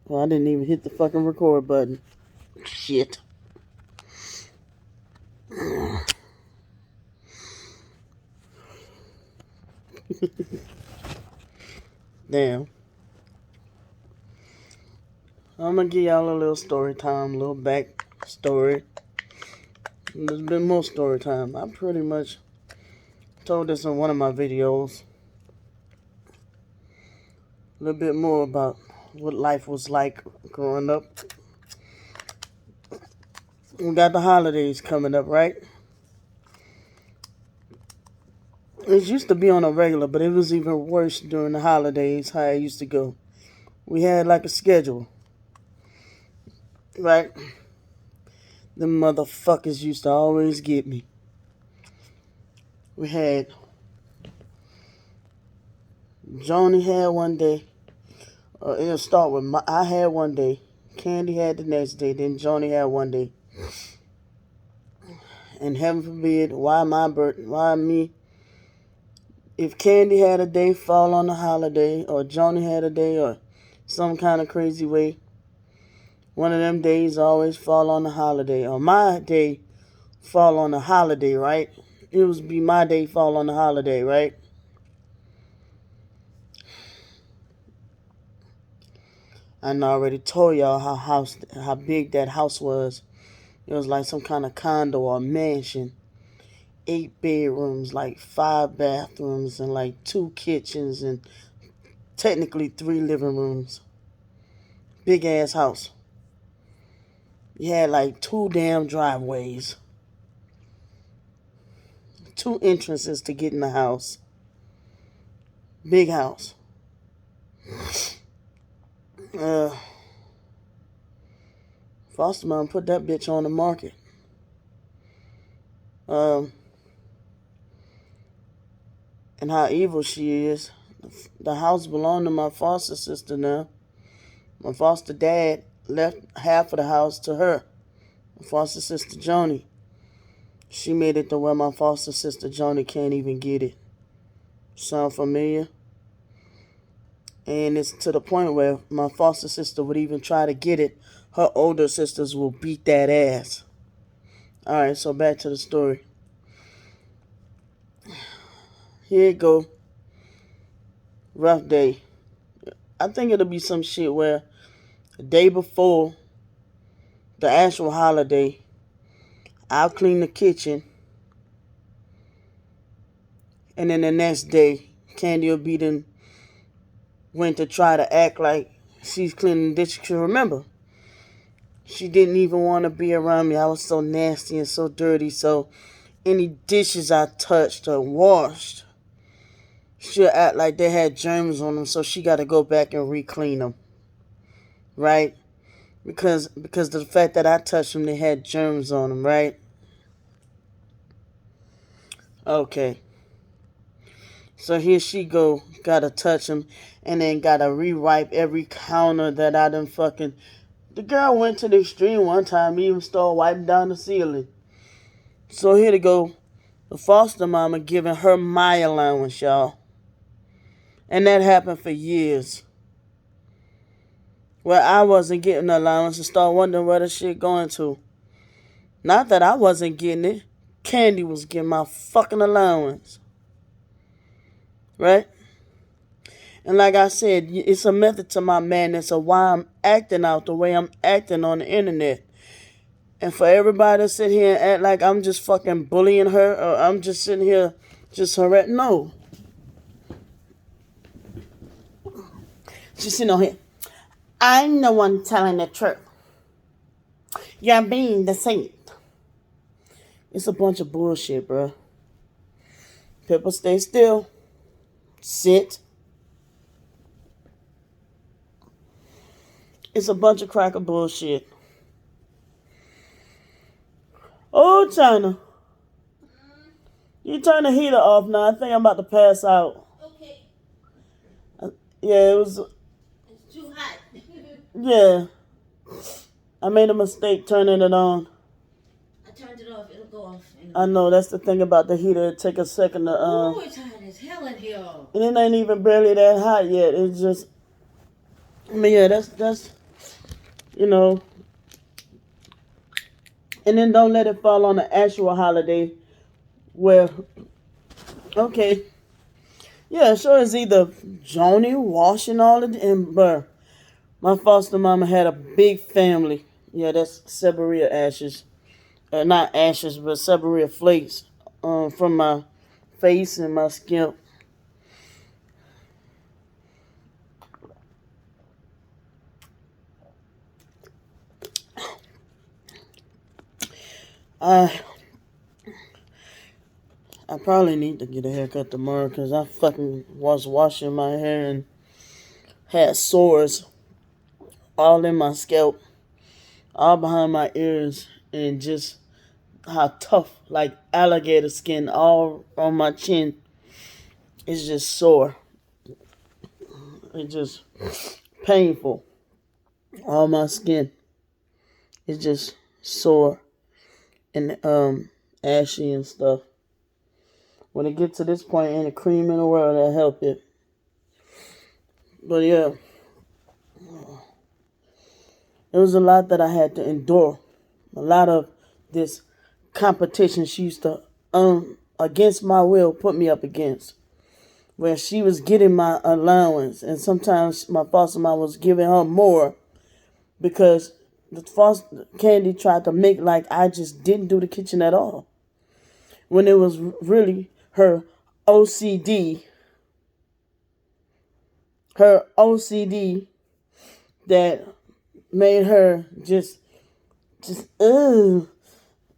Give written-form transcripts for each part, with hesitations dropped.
Well, I didn't even hit the fucking record button. Shit. Damn. I'm gonna give y'all a little story time, a little back story. There's been more story time. I pretty much told this in one of my videos. A little bit more about what life was like growing up. We got the holidays coming up, right? It used to be on a regular, but it was even worse during the holidays, how it used to go. We had like a schedule, right? Them motherfuckers used to always get me. We had Joni had one day. It'll start with I had one day. Candy had the next day. Then Joni had one day. And heaven forbid, why me? If Candy had a day fall on a holiday, or Joni had a day, or some kind of crazy way, one of them days always fall on a holiday, or my day fall on a holiday, right? It would be my day fall on a holiday, right? I already told y'all how big that house was. It was like some kind of condo or mansion. 8 bedrooms, like 5 bathrooms, and like 2 kitchens, and technically 3 living rooms. Big ass house. You had like 2 damn driveways. 2 entrances to get in the house. Big house. Foster mom put that bitch on the market. And how evil she is. The house belonged to my foster sister now. My foster dad left half of the house to her. My foster sister Joni. She made it to where my foster sister Joni can't even get it. Sound familiar? And it's to the point where my foster sister would even try to get it. Her older sisters will beat that ass. Alright, so back to the story. Here it go. Rough day. I think it'll be some shit where the day before the actual holiday, I'll clean the kitchen. And then the next day, Candy will be then went to try to act like she's cleaning the dishes. Remember, she didn't even want to be around me. I was so nasty and so dirty. So any dishes I touched or washed, she'll act like they had germs on them. So she got to go back and re-clean them. Right? Because the fact that I touched them, they had germs on them. Right? Okay. So here she go, gotta touch them, and then gotta re-wipe every counter that I done fucking... The girl went to the extreme one time, even started wiping down the ceiling. So here to go, the foster mama giving her my allowance, y'all. And that happened for years. Where I wasn't getting the allowance and start wondering where the shit going to. Not that I wasn't getting it. Candy was getting my fucking allowance. Right? And like I said, it's a method to my madness of why I'm acting out the way I'm acting on the internet. And for everybody to sit here and act like I'm just fucking bullying her, or I'm just sitting here just harassing. No. She's sitting on here. I'm the one telling the truth. You're being deceived. It's a bunch of bullshit, bro. People, stay still. Sit. It's a bunch of cracker bullshit. Oh, China. You turn the heater off now. I think I'm about to pass out. Okay. Yeah, it was... It's too hot. Yeah. I made a mistake turning it on. I turned it off. It'll go off. I know, that's the thing about the heater. It take a second to... Oh, it's hot as hell in here. And it ain't even barely that hot yet. It's just... I mean, yeah, that's you know, and then don't let it fall on the actual holiday where, okay, yeah, sure, it's either Joni washing all of it, and bruh, my foster mama had a big family. Yeah, that's Seborrhea ashes. Not ashes, but Seborrhea flakes from my face and my skin. I I probably need to get a haircut tomorrow because I fucking was washing my hair and had sores all in my scalp, all behind my ears, and just how tough, like alligator skin, all on my chin. It's just sore. It's just painful. All my skin is just sore and ashy and stuff. When it gets to this point, ain't a cream in the world that'll help it. But yeah, it was a lot that I had to endure. A lot of this competition she used to, against my will, put me up against. Where she was getting my allowance, and sometimes my foster mom was giving her more because the foster Candy tried to make like I just didn't do the kitchen at all. When it was really OCD, her OCD that made her just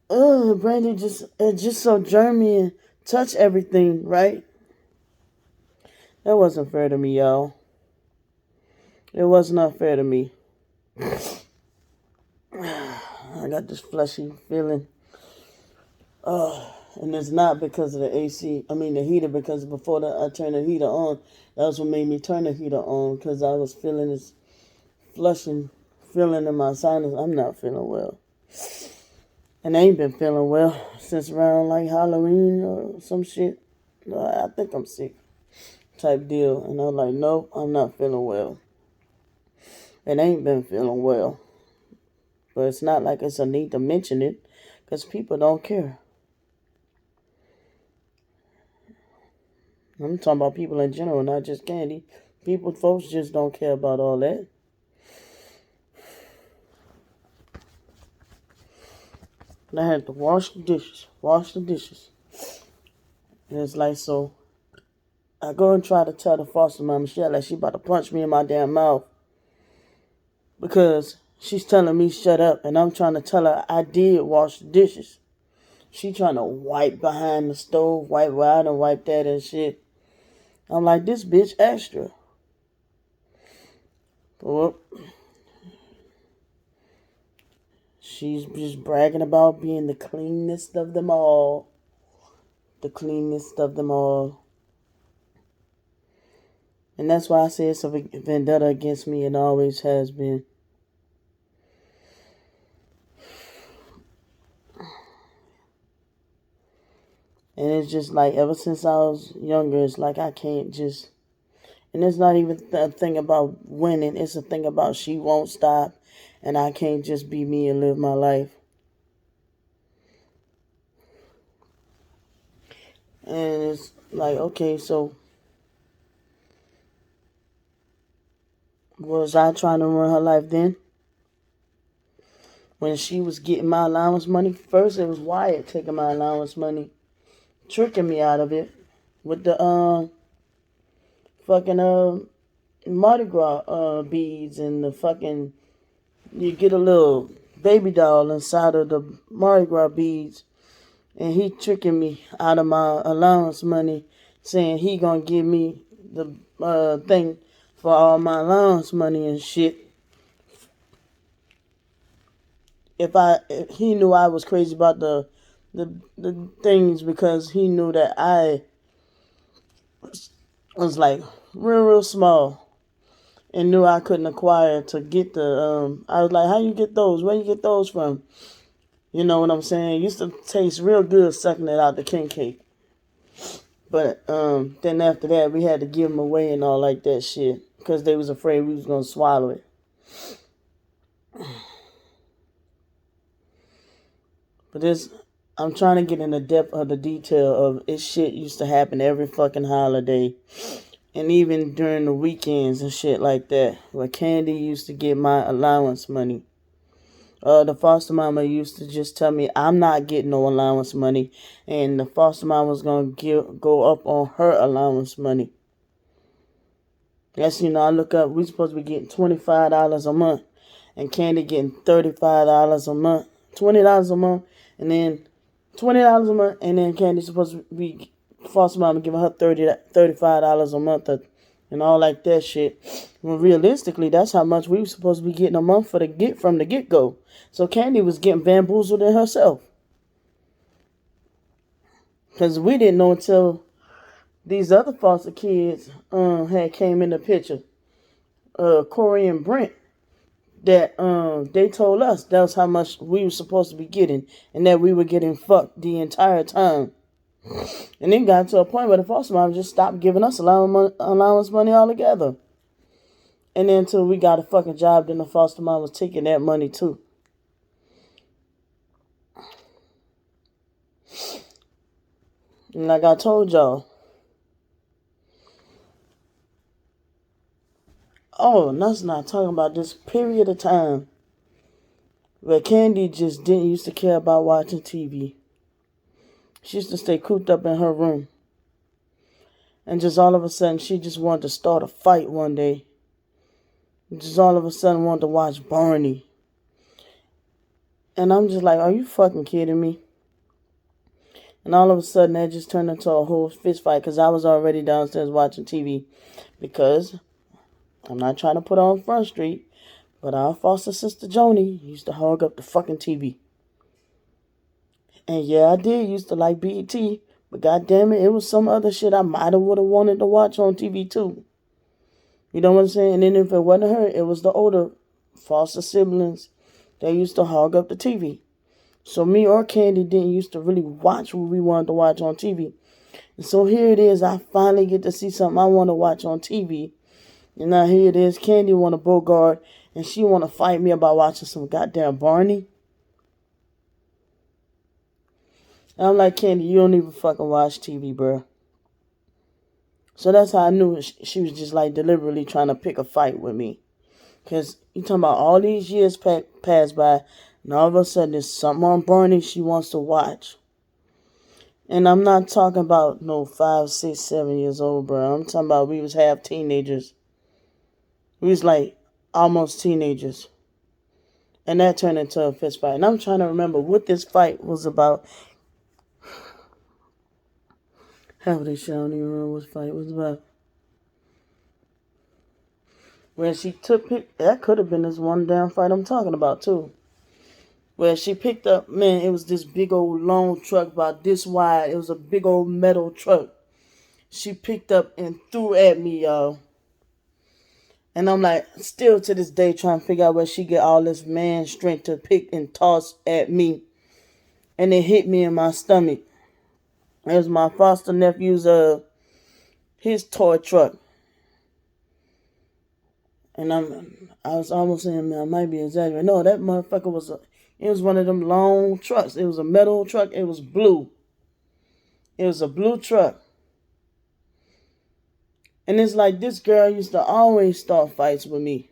Brandy just so germy and touch everything, right? That wasn't fair to me, y'all. It was not fair to me. I got this fleshy feeling. And it's not because of the AC. I mean the heater, because before I turned the heater on, that was what made me turn the heater on, because I was feeling this flushing feeling in my sinus. I'm not feeling well. And I ain't been feeling well since around like Halloween or some shit. I think I'm sick type deal. And I'm like, nope, I'm not feeling well. And I ain't been feeling well. But it's not like it's a need to mention it, because people don't care. I'm talking about people in general, not just Candy. Folks just don't care about all that. And I had to wash the dishes. And it's like, so I go and try to tell the foster mom, Michelle, like she about to punch me in my damn mouth. Because she's telling me shut up, and I'm trying to tell her I did wash the dishes. She trying to wipe behind the stove, wipe where I done wipe that and shit. I'm like, this bitch extra. But she's just bragging about being the cleanest of them all. The cleanest of them all. And that's why I say it's a vendetta against me, and always has been. And it's just like, ever since I was younger, it's like I can't just... And it's not even a thing about winning. It's a thing about she won't stop, and I can't just be me and live my life. And it's like, okay, so was I trying to run her life then? When she was getting my allowance money? First, it was Wyatt taking my allowance money, tricking me out of it with the fucking Mardi Gras beads and the fucking... You get a little baby doll inside of the Mardi Gras beads, and he tricking me out of my allowance money, saying he gonna give me the thing for all my allowance money and shit. If he knew I was crazy about the things, because he knew that I was like real small and knew I couldn't acquire to get the I was like, how you get those? Where you get those from? You know what I'm saying? It used to taste real good sucking it out the king cake. But then after that, we had to give them away and all like that shit, because they was afraid we was gonna swallow it. But I'm trying to get in the depth of the detail of it. Shit used to happen every fucking holiday. And even during the weekends and shit like that. Where Candy used to get my allowance money. The foster mama used to just tell me I'm not getting no allowance money. And the foster mama was going to go up on her allowance money. Yes, I look up, we supposed to be getting $25 a month. And Candy getting $35 a month. $20 a month. And then $20 a month. And then Candy's supposed to be, foster mama giving her $35 a month and all like that shit. Well, realistically, that's how much we were supposed to be getting a month from the get-go. So Candy was getting bamboozled in herself. Because we didn't know until these other foster kids had came in the picture. Corey and Brent. That they told us that was how much we were supposed to be getting. And that we were getting fucked the entire time. And then got to a point where the foster mom just stopped giving us allowance money altogether. And then until we got a fucking job, then the foster mom was taking that money too. And like I told y'all. Oh, let's not talking about this period of time where Candy just didn't used to care about watching TV. She used to stay cooped up in her room. And just all of a sudden, she just wanted to start a fight one day. Just all of a sudden wanted to watch Barney. And I'm just like, are you fucking kidding me? And all of a sudden, that just turned into a whole fist fight because I was already downstairs watching TV. Because I'm not trying to put on Front Street, but our foster sister Joni used to hog up the fucking TV. And yeah, I did used to like BET, but goddamn it, it was some other shit I might have would have wanted to watch on TV too. You know what I'm saying? And then if it wasn't her, it was the older foster siblings that used to hog up the TV. So me or Candy didn't used to really watch what we wanted to watch on TV. And so here it is, I finally get to see something I want to watch on TV. And now here it is, Candy want to bogart, and she want to fight me about watching some goddamn Barney. And I'm like, Candy, you don't even fucking watch TV, bro. So that's how I knew she was just like deliberately trying to pick a fight with me. Because you talking about all these years passed by, and all of a sudden there's something on Barney she wants to watch. And I'm not talking about no 5, 6, 7 years old, bro. I'm talking about we was half teenagers. We was like almost teenagers. And that turned into a fist fight. And I'm trying to remember what this fight was about. Half of this shit, I don't even remember what the fight was about. Where she that could have been this one damn fight I'm talking about too. Where she picked up, man, it was this big old long truck about this wide. It was a big old metal truck. She picked up and threw at me, y'all. And I'm like, still to this day trying to figure out where she get all this man strength to pick and toss at me. And it hit me in my stomach. It was my foster nephew's, his toy truck. And I was almost saying, man, I might be exaggerating. No, that motherfucker it was one of them long trucks. It was a metal truck. It was blue. It was a blue truck. And it's like this girl used to always start fights with me.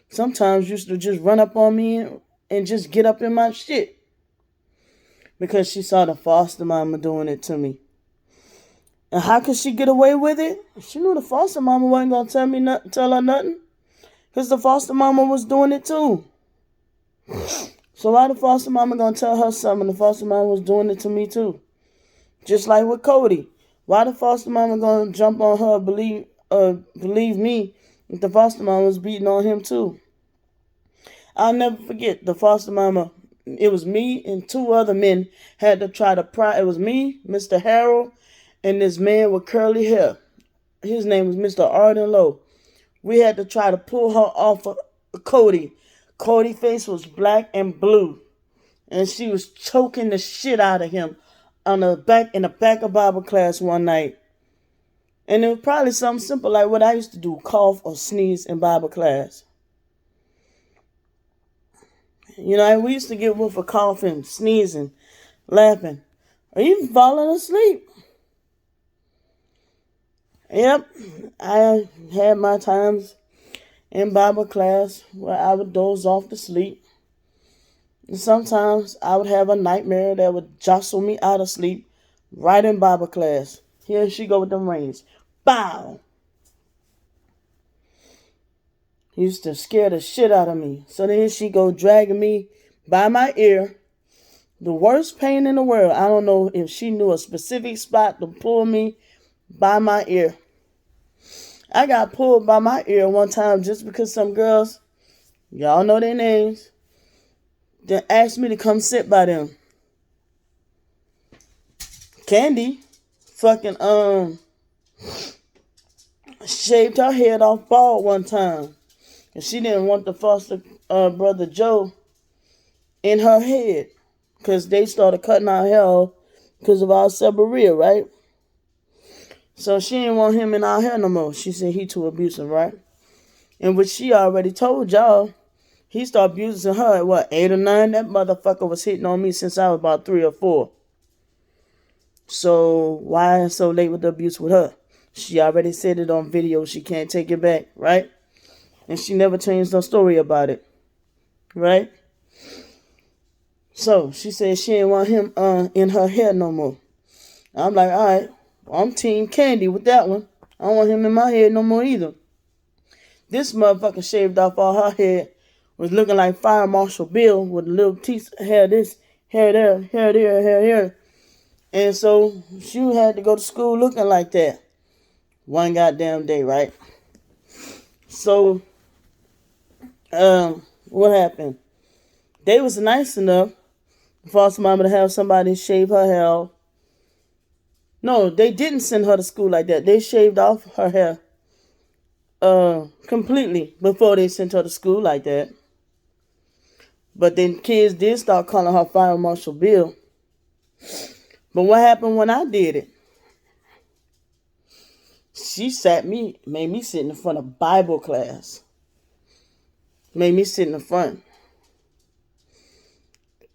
Sometimes used to just run up on me and just get up in my shit. Because she saw the foster mama doing it to me. And how could she get away with it? She knew the foster mama wasn't going to tell her nothing. Because the foster mama was doing it too. So why the foster mama going to tell her something? The foster mama was doing it to me too. Just like with Cody. Why the foster mama going to jump on her believe me if the foster mama was beating on him too? I'll never forget the foster mama. It was me and 2 other men had to try to pry. It was me, Mr. Harold, and this man with curly hair. His name was Mr. Arden Lowe. We had to try to pull her off of Cody. Cody's face was black and blue. And she was choking the shit out of him in the back of Bible class one night. And it was probably something simple like what I used to do, cough or sneeze in Bible class. We used to get with for coughing, sneezing, laughing, or even falling asleep. Yep, I had my times in Bible class where I would doze off to sleep. And sometimes I would have a nightmare that would jostle me out of sleep right in Bible class. Here she go with them reins. Bow! Used to scare the shit out of me. So then she go dragging me by my ear. The worst pain in the world. I don't know if she knew a specific spot to pull me by my ear. I got pulled by my ear one time just because some girls, y'all know their names, then asked me to come sit by them. Candy fucking shaved her head off bald one time. And she didn't want the foster brother Joe in her head. Because they started cutting our hair off because of our seborrhea, right? So she didn't want him in our hair no more. She said he too abusive, right? And which she already told y'all, he started abusing her at what, 8 or 9? That motherfucker was hitting on me since I was about 3 or 4. So why so late with the abuse with her? She already said it on video. She can't take it back, right? And she never changed her story about it, right? So she said she didn't want him in her hair no more. I'm like, all right, I'm Team Candy with that one. I don't want him in my head no more either. This motherfucker shaved off all her head, was looking like Fire Marshal Bill with little teeth, hair this, hair there, hair there, hair here. And so she had to go to school looking like that. One goddamn day, right? So, what happened? They was nice enough for foster mama to have somebody shave her hair off. No, they didn't send her to school like that. They shaved off her hair completely before they sent her to school like that. But then kids did start calling her Fire Marshal Bill. But what happened when I did it? She made me sit in the front of Bible class. Made me sit in the front.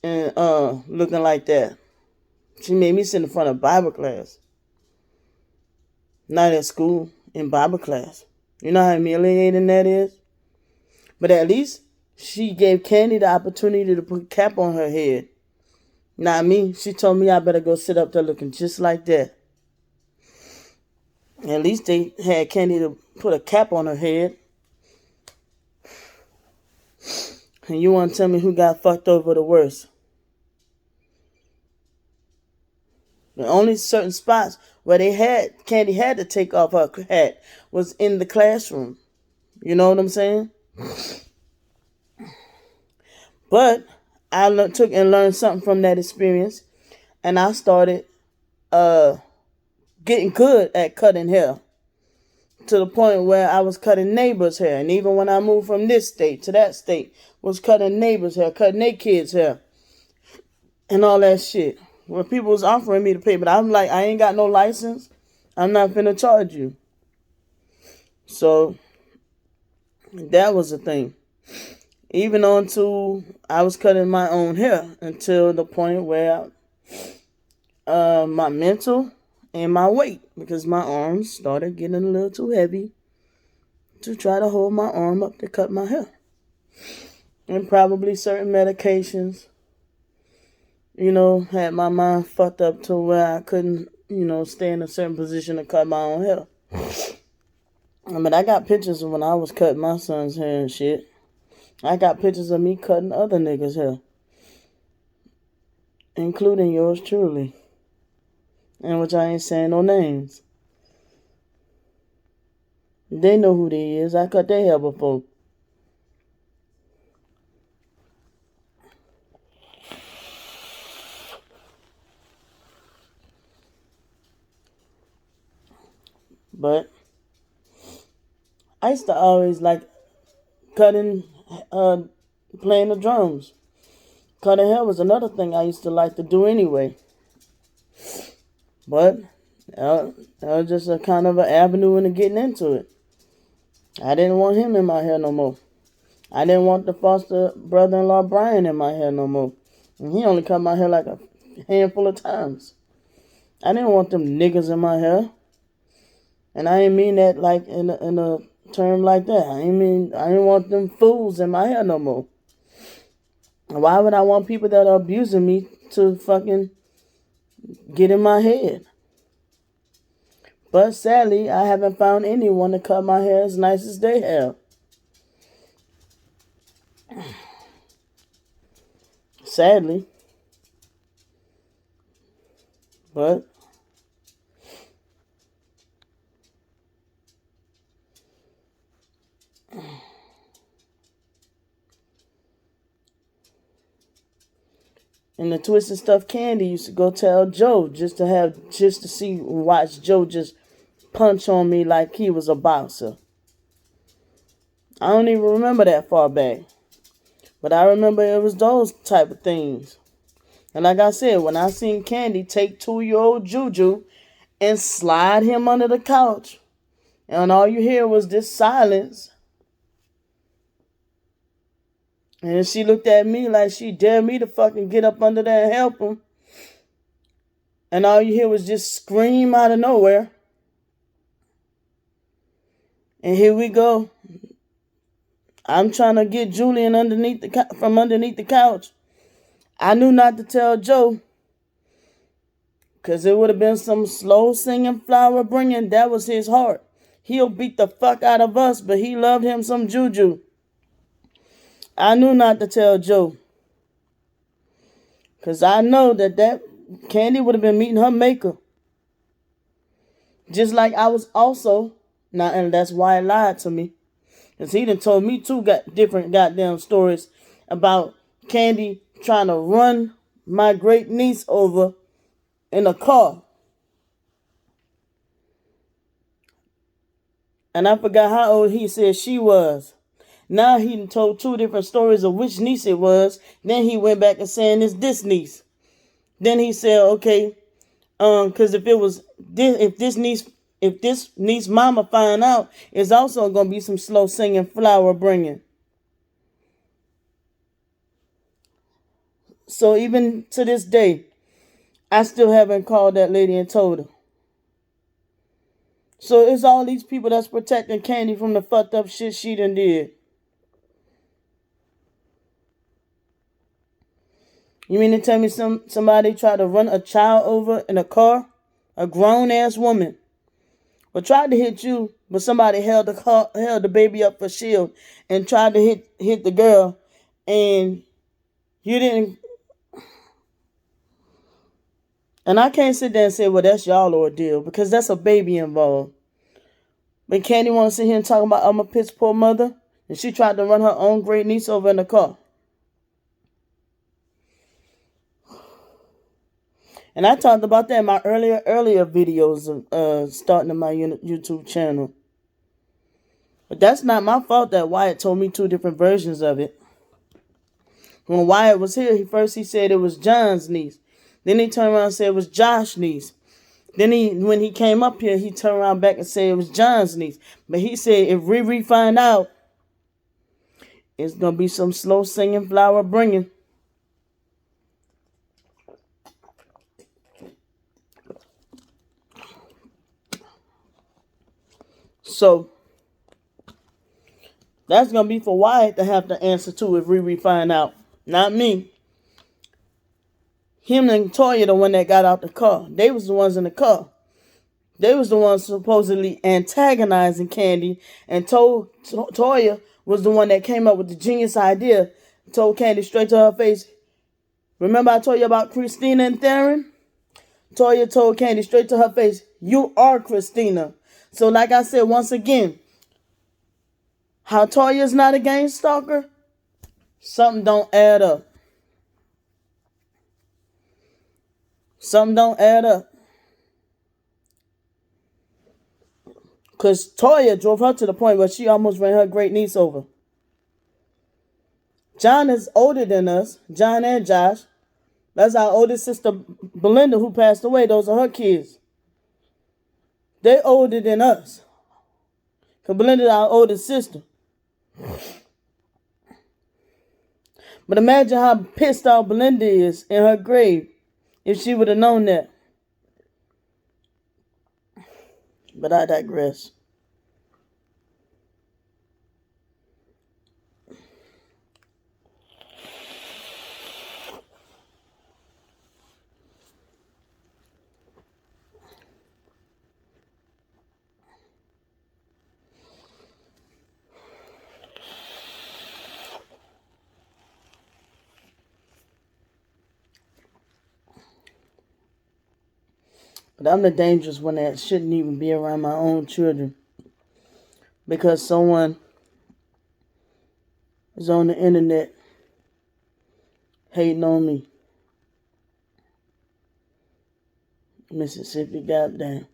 And looking like that. She made me sit in the front of Bible class. Not at school, in Bible class. You know how humiliating that is? But at least she gave Candy the opportunity to put a cap on her head. Not me. She told me I better go sit up there looking just like that. At least they had Candy to put a cap on her head. And you want to tell me who got fucked over the worst? The only certain spots where Candy had to take off her hat was in the classroom. You know what I'm saying? But I took and learned something from that experience, and I started getting good at cutting hair to the point where I was cutting neighbors' hair. And even when I moved from this state to that state, was cutting neighbors' hair, cutting their kids' hair, and all that shit. When people was offering me to pay, but I'm like, I ain't got no license. I'm not finna charge you. So that was the thing. Even on to I was cutting my own hair until the point where my mental and my weight, because my arms started getting a little too heavy to try to hold my arm up to cut my hair. And probably certain medications, had my mind fucked up to where I couldn't, stay in a certain position to cut my own hair. But I got pictures of when I was cutting my son's hair and shit. I got pictures of me cutting other niggas' hair. Including yours truly. And which I ain't saying no names. They know who they is. I cut their hair before. But I used to always like cutting, playing the drums. Cutting hair was another thing I used to like to do anyway. But that was just a kind of an avenue into getting into it. I didn't want him in my hair no more. I didn't want the foster brother-in-law Brian in my hair no more. And he only cut my hair like a handful of times. I didn't want them niggas in my hair. And I ain't mean that like in a term like that. I didn't want them fools in my hair no more. Why would I want people that are abusing me to fucking get in my head? But sadly, I haven't found anyone to cut my hair as nice as they have. Sadly. But and the twisted stuff Candy used to go tell Joe just to watch Joe just punch on me like he was a boxer. I don't even remember that far back. But I remember it was those type of things. And like I said, when I seen Candy take 2-year-old Juju and slide him under the couch, and all you hear was this silence, and she looked at me like she dared me to fucking get up under there and help him, and all you hear was just scream out of nowhere. And here we go. I'm trying to get Julian from underneath the couch. I knew not to tell Joe, because it would have been some slow singing, flower bringing. That was his heart. He'll beat the fuck out of us, but he loved him some Juju. I knew not to tell Joe, because I know that Candy would have been meeting her maker. Just like I was also, and that's why he lied to me. Because he done told me 2 different goddamn stories about Candy trying to run my great niece over in a car. And I forgot how old he said she was. Now he done told 2 different stories of which niece it was. Then he went back and saying it's this niece. Then he said, okay, because if this niece mama find out, it's also gonna be some slow singing, flower bringing. So even to this day, I still haven't called that lady and told her. So it's all these people that's protecting Candy from the fucked up shit she done did. You mean to tell me somebody tried to run a child over in a car? A grown-ass woman. But tried to hit you, but somebody held the baby up for shield and tried to hit the girl, and you didn't. And I can't sit there and say, well, that's y'all ordeal, because that's a baby involved. But Candy want to sit here and talk about I'm a piss poor mother, and she tried to run her own great niece over in the car. And I talked about that in my earlier videos of starting in my YouTube channel. But that's not my fault that Wyatt told me 2 different versions of it. When Wyatt was here, he said it was John's niece. Then he turned around and said it was Josh's niece. Then when he came up here, he turned around back and said it was John's niece. But he said if Riri find out, it's going to be some slow singing, flower bringing. So that's going to be for Wyatt to have to answer to if Riri find out. Not me. Him and Toya the one that got out the car. They was the ones in the car. They was the ones supposedly antagonizing Candy, and Toya was the one that came up with the genius idea. Told Candy straight to her face. Remember I told you about Christina and Theron? Toya told Candy straight to her face, you are Christina. So like I said, once again, how Toya's not a gang stalker, something don't add up. Something don't add up. Because Toya drove her to the point where she almost ran her great niece over. John is older than us. John and Josh. That's our oldest sister, Belinda, who passed away. Those are her kids. They're older than us. Because Belinda's our oldest sister. But imagine how pissed off Belinda is in her grave if she would have known that. But I digress. But I'm the dangerous one that shouldn't even be around my own children because someone is on the internet hating on me. Mississippi, goddamn.